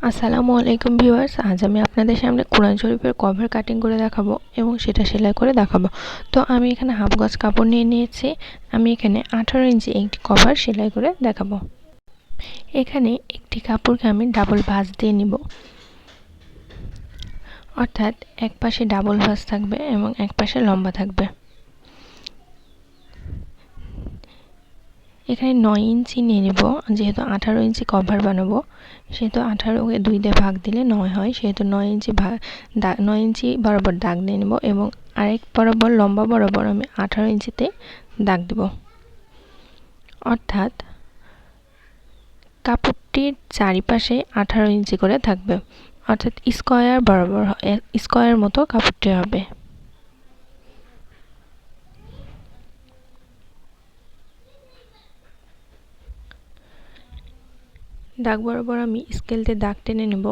আসসালামু আলাইকুম ভিউয়ার্স, আজ আমি আপনাদের সামনে কোরআন শরীফের কভার কাটিং করে দেখাবো এবং সেটা সেলাই করে দেখাবো। তো আমি এখানে হাফ গজ কাপড় নিয়ে নিয়েছি। আমি এখানে 18 ইঞ্চি একটি কভার সেলাই করে দেখাবো। এখানে একটি কাপড়কে আমি ডাবল ভাঁজ দিয়ে নিব, অর্থাৎ এক পাশে ডাবল ভাঁজ থাকবে এবং এক পাশে লম্বা থাকবে। এখানে 9 ইঞ্চি নিয়ে নিব, যেহেতু 18 ইঞ্চি কভার বানাবো সেহেতু 18কে 2 দিয়ে ভাগ দিলে 9 হয়, সেহেতু 9 ইঞ্চি বরাবর দাগ নিয়ে নেব এবং আরেক বরাবর লম্বা বরাবর আমি 18 ইঞ্চিতে দাগ দেব। অর্থাৎ কাপড়টির চারিপাশে 18 ইঞ্চি করে থাকবে, অর্থাৎ স্কয়ার বরাবর স্কয়ার মতো কাপড়টি হবে। দাগ বরাবর আমি স্কেল দিয়ে দাগ টেনে নেব।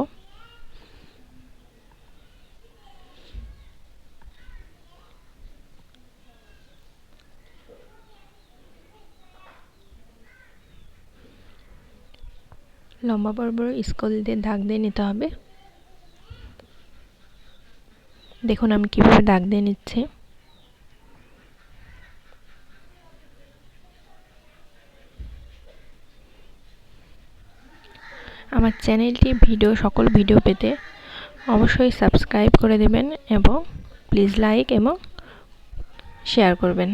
লম্বা বরাবর স্কেল দিয়ে দাগ দিয়ে নিতে হবে। দেখুন আমি কিভাবে দাগ দিয়ে নিচ্ছি। আমার চ্যানেলটি সকল ভিডিও পেতে অবশ্যই সাবস্ক্রাইব করে দেবেন এবং প্লিজ লাইক এবং শেয়ার করবেন।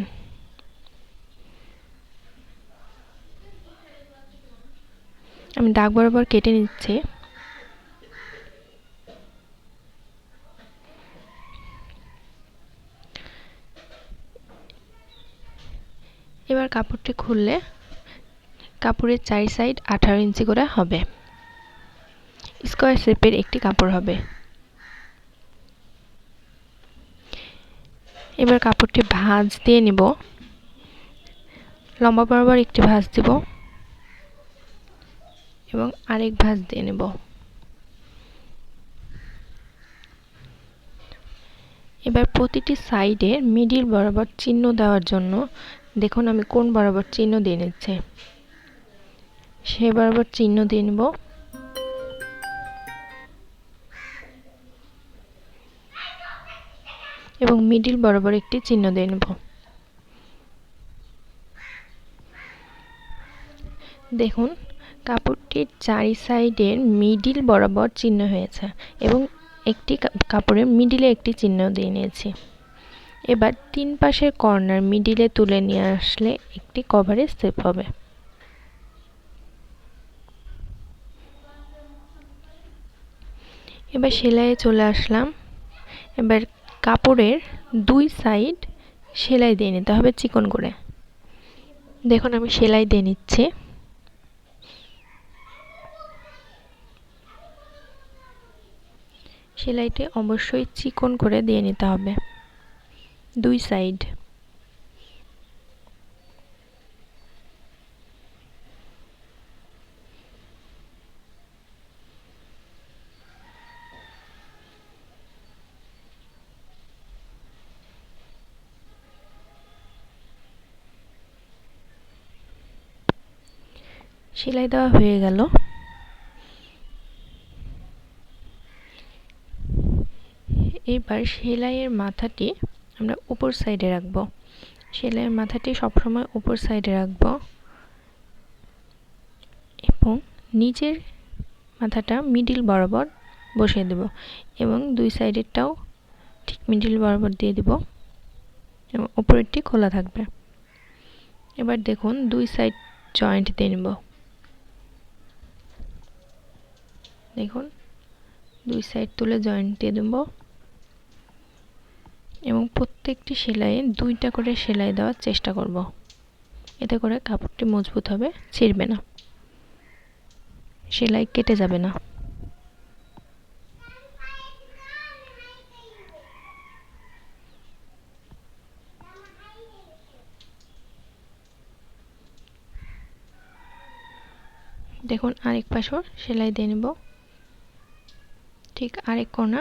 আমি দাগ বরাবর কেটে নিচ্ছি। এবার কাপড়টি খুললে কাপড়ের চারি সাইড 18 ইঞ্চি করে হবে। স্কয়ার শেপের একটি কাপড় হবে। এবার কাপড়টি ভাঁজ দিয়ে নিব। লম্বা বরাবর একটি ভাঁজ দিব এবং আরেক ভাঁজ দিয়ে নেব। এবার প্রতিটি সাইডে মিডিল বরাবর চিহ্ন দেওয়ার জন্য দেখুন আমি কোন বরাবর চিহ্ন দিয়ে নিচ্ছি, সেই বরাবর চিহ্ন দিয়ে নেব। এবং মিডিল বরাবর একটি চিহ্ন দিয়ে নেব। দেখুন কাপড়টির চারি সাইডের মিডিল বরাবর চিহ্ন হয়েছে এবং একটি কাপড়ের মিডিলে একটি চিহ্ন দিয়ে নিয়েছি। এবার তিন পাশের কর্নার মিডিলে তুলে নিয়ে আসলে একটি কভারের শেপ হবে। এবার সেলাইয়ে চলে আসলাম। এবার কাপড়ের দুই সাইড সেলাই দিয়ে নিতে হবে চিকন করে। দেখুন আমি সেলাই দিয়ে নিচ্ছি। সেলাইটি অবশ্যই চিকন করে দিয়ে নিতে হবে দুই সাইড। সেলাই দেওয়া হয়ে গেল। এবার সেলাইয়ের মাথাটি আমরা উপর সাইডে রাখবো। সেলাইয়ের মাথাটি সবসময় উপর সাইডে রাখবো এবং নিচের মাথাটা মিডিল বরাবর বসিয়ে দেব এবং দুই সাইডেরটাও ঠিক মিডিল বরাবর দিয়ে দেব এবং উপরেরটি খোলা থাকবে। এবার দেখুন দুই সাইড জয়েন্ট দিয়ে নেব। দেখুন দুই সাইড তুলে জয়েন্ট দিয়ে দেব এবং প্রত্যেকটি সেলাইয়ে দুইটা করে সেলাই দেওয়ার চেষ্টা করব, এতে করে কাপড়টি মজবুত হবে, ছিঁড়বে না, সেলাই কেটে যাবে না। দেখুন আরেক পাশও সেলাই দিয়ে নেব। ঠিক আরেক কোণা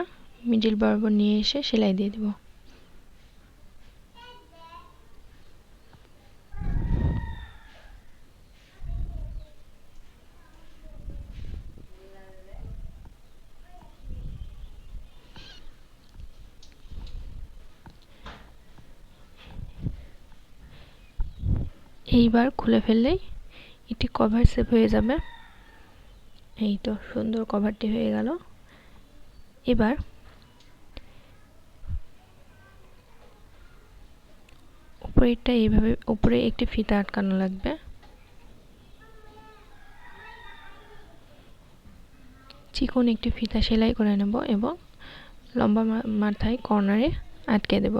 মিডিল বরাবর নিয়ে এসে সেলাই দিয়ে দেব। এইবার খুলে ফেললেই এটি কভার সেভ হয়ে যাবে। এই তো সুন্দর কভারটি হয়ে গেল। এবার উপরেরটা এইভাবে উপরে একটি ফিতা আটকানো লাগবে। চিকন একটি ফিতা সেলাই করে নেব এবং লম্বা মাথায় কর্নারে আটকে দেব।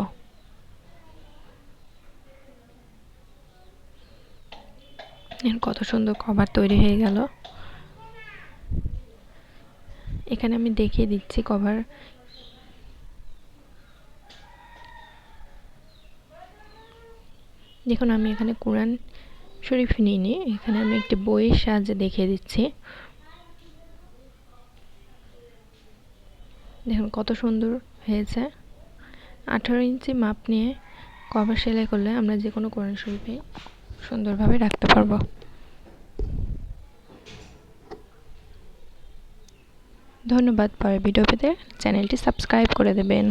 কত সুন্দর কভার তৈরি হয়ে গেল। এখানে আমি দেখিয়ে দিচ্ছি কভার। দেখুন আমি এখানে কুরআন শরীফ নিইনি, এখানে আমি একটি বইয়ের সাহায্যে দেখিয়ে দিচ্ছি। দেখুন কত সুন্দর হয়েছে। 18 ইঞ্চি মাপ নিয়ে কভার সেলাই করলে আমরা যে কোনো কোরআন শরীফে সুন্দরভাবে রাখতে পারবো। ধন্যবাদ। পরের ভিডিও পেতে চ্যানেলটি সাবস্ক্রাইব করে দেবেন।